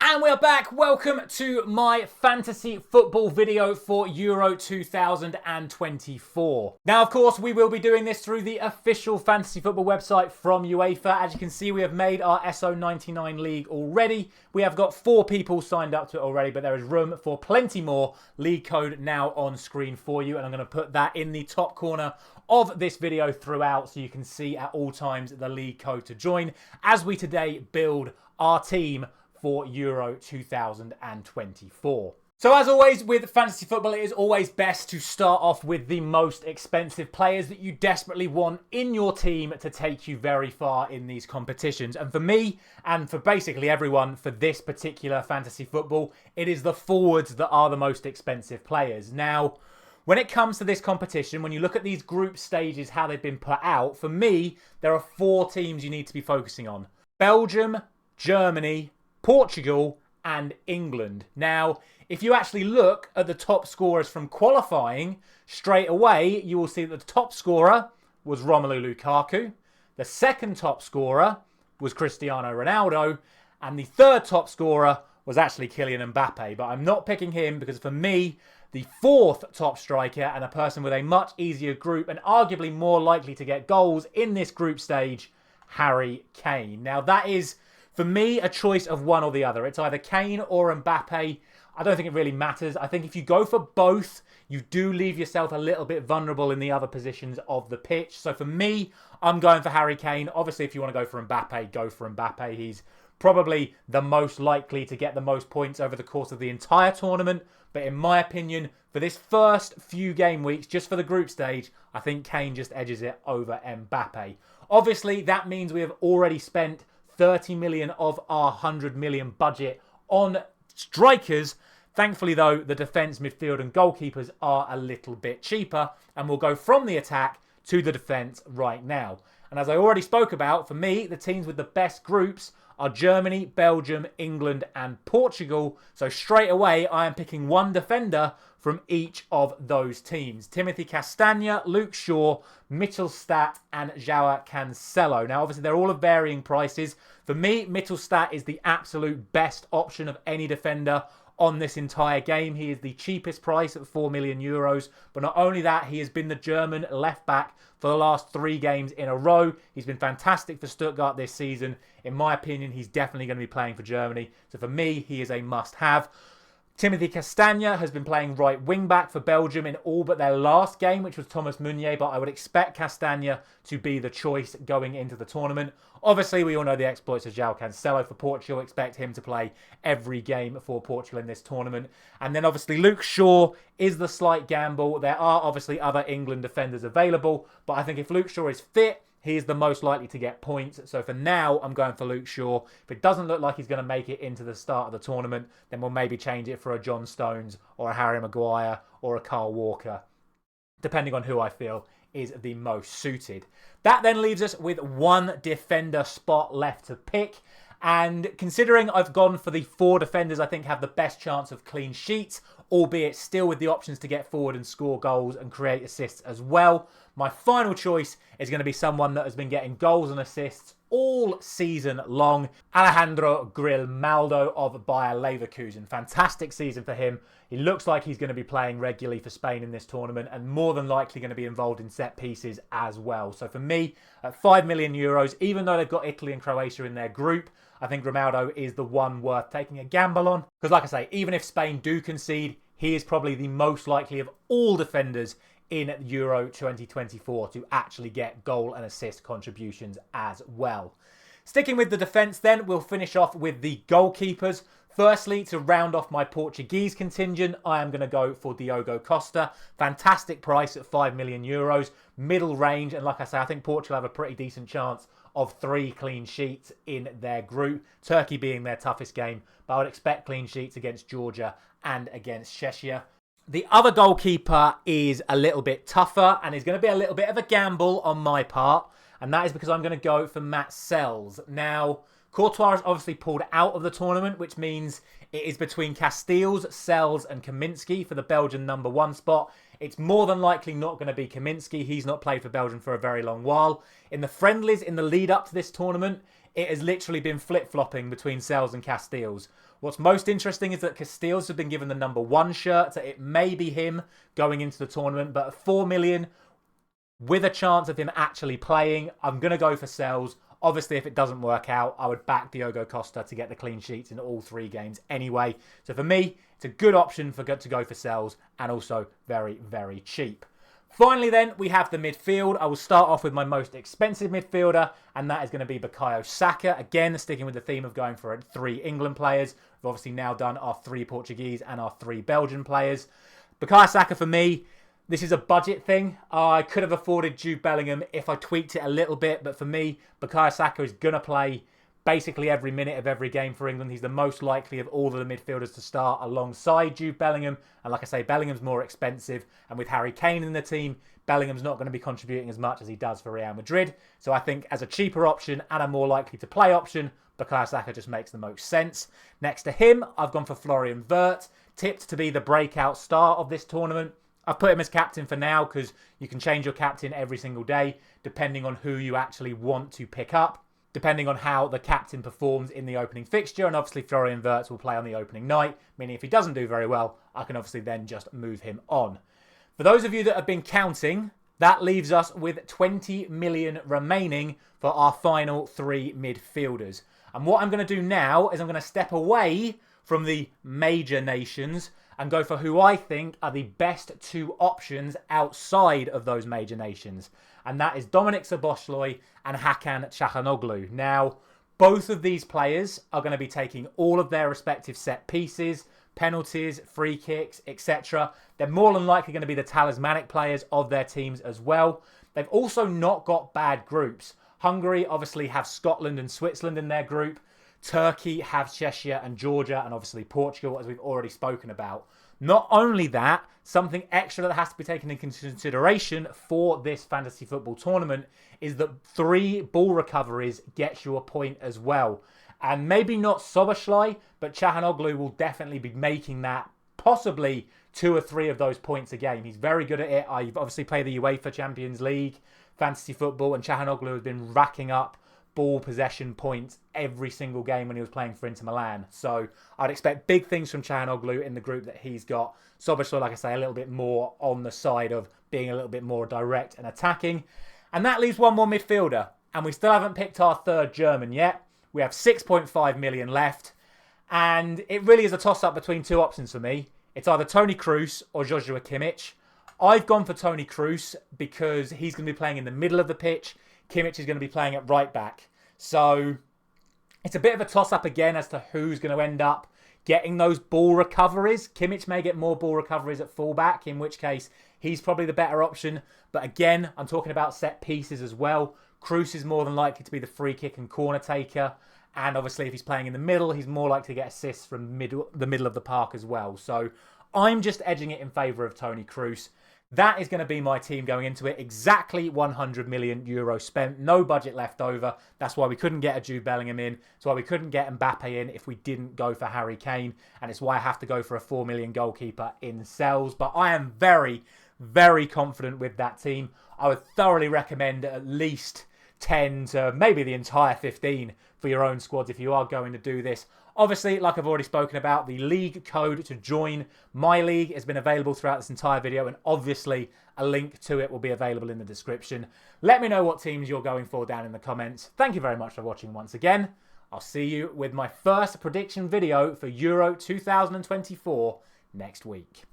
And we are back. Welcome to my fantasy football video for Euro 2024. Now, of course, we will be doing this through the official fantasy football website from UEFA. As you can see, we have made our SO99 league already. We have got 4 people signed up to it already, but there is room for plenty more. League code now on screen for you, and I'm going to put that in the top corner of this video throughout so you can see at all times the league code to join as we today build our team for Euro 2024. So as always with fantasy football, it is always best to start off with the most expensive players that you desperately want in your team to take you very far in these competitions. And for me, and for basically everyone for this particular fantasy football, it is the forwards that are the most expensive players. Now, when it comes to this competition, when you look at these group stages, how they've been put out, for me, there are 4 teams you need to be focusing on. Belgium, Germany, Portugal and England. Now, if you actually look at the top scorers from qualifying, straight away, you will see that the top scorer was Romelu Lukaku. The second top scorer was Cristiano Ronaldo. And the third top scorer was actually Kylian Mbappe. But I'm not picking him because for me, the 4th top striker and a person with a much easier group and arguably more likely to get goals in this group stage, Harry Kane. Now, that is, for me, a choice of one or the other. It's either Kane or Mbappe. I don't think it really matters. I think if you go for both, you do leave yourself a little bit vulnerable in the other positions of the pitch. So for me, I'm going for Harry Kane. Obviously, if you want to go for Mbappe, go for Mbappe. He's probably the most likely to get the most points over the course of the entire tournament. But in my opinion, for this first few game weeks, just for the group stage, I think Kane just edges it over Mbappe. Obviously, that means we have already spent 30 million of our 100 million budget on strikers. Thankfully, though, the defence, midfield and goalkeepers are a little bit cheaper, and we'll go from the attack to the defence right now. And as I already spoke about, for me, the teams with the best groups are Germany, Belgium, England and Portugal. So straight away, I am picking one defender from each of those teams. Timothy Castagne, Luke Shaw, Mittelstadt and João Cancelo. Now, obviously, they're all of varying prices. For me, Mittelstadt is the absolute best option of any defender on this entire game. He is the cheapest price at 4 million euros. But not only that, he has been the German left back for the last 3 games in a row. He's been fantastic for Stuttgart this season. In my opinion, he's definitely going to be playing for Germany. So for me, he is a must-have. Timothy Castagne has been playing right wing-back for Belgium in all but their last game, which was Thomas Meunier, but I would expect Castagne to be the choice going into the tournament. Obviously, we all know the exploits of João Cancelo for Portugal. Expect him to play every game for Portugal in this tournament. And then obviously Luke Shaw is the slight gamble. There are obviously other England defenders available, but I think if Luke Shaw is fit, he is the most likely to get points. So for now, I'm going for Luke Shaw. If it doesn't look like he's going to make it into the start of the tournament, then we'll maybe change it for a John Stones or a Harry Maguire or a Kyle Walker, depending on who I feel is the most suited. That then leaves us with one defender spot left to pick. And considering I've gone for the 4 defenders I think have the best chance of clean sheets, albeit still with the options to get forward and score goals and create assists as well, my final choice is going to be someone that has been getting goals and assists all season long. Alejandro Grimaldo of Bayer Leverkusen. Fantastic season for him. He looks like he's going to be playing regularly for Spain in this tournament and more than likely going to be involved in set pieces as well. So for me, at 5 million euros, even though they've got Italy and Croatia in their group, I think Grimaldo is the one worth taking a gamble on. Because like I say, even if Spain do concede, he is probably the most likely of all defenders in Euro 2024 to actually get goal and assist contributions as well. Sticking with the defence then, we'll finish off with the goalkeepers. Firstly, to round off my Portuguese contingent, I am going to go for Diogo Costa. Fantastic price at 5 million euros, middle range. And like I say, I think Portugal have a pretty decent chance of 3 clean sheets in their group. Turkey being their toughest game, but I would expect clean sheets against Georgia and against Czechia. The other goalkeeper is a little bit tougher and is going to be a little bit of a gamble on my part. And that is because I'm going to go for Matt Sells. Now, Courtois has obviously pulled out of the tournament, which means it is between Castells, Sells and Kaminski for the Belgian #1 spot. It's more than likely not going to be Kaminski. He's not played for Belgium for a very long while. In the friendlies in the lead up to this tournament, it has literally been flip-flopping between Sales and Castiles. What's most interesting is that Castiles have been given the #1 shirt, so it may be him going into the tournament, but at 4 million, with a chance of him actually playing, I'm going to go for Sales. Obviously, if it doesn't work out, I would back Diogo Costa to get the clean sheets in all 3 games anyway. So for me, it's a good option to go for Sales, and also very, very cheap. Finally then, we have the midfield. I will start off with my most expensive midfielder, and that is going to be Bukayo Saka. Again, sticking with the theme of going for 3 England players. We've obviously now done our 3 Portuguese and our 3 Belgian players. Bukayo Saka for me, this is a budget thing. I could have afforded Jude Bellingham if I tweaked it a little bit, but for me, Bukayo Saka is going to play basically every minute of every game for England. He's the most likely of all of the midfielders to start alongside Jude Bellingham. And like I say, Bellingham's more expensive. And with Harry Kane in the team, Bellingham's not going to be contributing as much as he does for Real Madrid. So I think as a cheaper option and a more likely to play option, Bukayo Saka just makes the most sense. Next to him, I've gone for Florian Wirtz, tipped to be the breakout star of this tournament. I've put him as captain for now because you can change your captain every single day depending on who you actually want to pick up, depending on how the captain performs in the opening fixture. And obviously Florian Wirtz will play on the opening night, meaning if he doesn't do very well, I can obviously then just move him on. For those of you that have been counting, that leaves us with 20 million remaining for our final 3 midfielders. And what I'm going to do now is I'm going to step away from the major nations and go for who I think are the best 2 options outside of those major nations. And that is Dominik Szoboszlai and Hakan Çalhanoğlu. Now, both of these players are going to be taking all of their respective set pieces, penalties, free kicks, etc. They're more than likely going to be the talismanic players of their teams as well. They've also not got bad groups. Hungary obviously have Scotland and Switzerland in their group. Turkey have Czechia and Georgia, and obviously Portugal, as we've already spoken about. Not only that, something extra that has to be taken into consideration for this fantasy football tournament is that 3 ball recoveries gets you a point as well. And maybe not Szoboszlai, but Çalhanoğlu will definitely be making that, possibly 2 or 3 of those points a game. He's very good at it. I've obviously played the UEFA Champions League, fantasy football, and Çalhanoğlu has been racking up ball possession points every single game when he was playing for Inter Milan. So I'd expect big things from Çalhanoğlu in the group that he's got. Szoboszlai, like I say, a little bit more on the side of being a little bit more direct and attacking. And that leaves one more midfielder. And we still haven't picked our 3rd German yet. We have 6.5 million left. And it really is a toss-up between 2 options for me. It's either Toni Kroos or Joshua Kimmich. I've gone for Toni Kroos because he's going to be playing in the middle of the pitch. Kimmich is going to be playing at right back. So it's a bit of a toss-up again as to who's going to end up getting those ball recoveries. Kimmich may get more ball recoveries at fullback, in which case he's probably the better option. But again, I'm talking about set pieces as well. Kroos is more than likely to be the free kick and corner taker. And obviously if he's playing in the middle, he's more likely to get assists from the middle of the park as well. So I'm just edging it in favour of Toni Kroos. That is going to be my team going into it. Exactly 100 million euros spent. No budget left over. That's why we couldn't get a Jude Bellingham in. It's why we couldn't get Mbappe in if we didn't go for Harry Kane. And it's why I have to go for a 4 million goalkeeper in Sales. But I am very, very confident with that team. I would thoroughly recommend at least 10 to maybe the entire 15 for your own squads if you are going to do this. Obviously, like I've already spoken about, the league code to join my league has been available throughout this entire video, and obviously a link to it will be available in the description. Let me know what teams you're going for down in the comments. Thank you very much for watching once again. I'll see you with my first prediction video for Euro 2024 next week.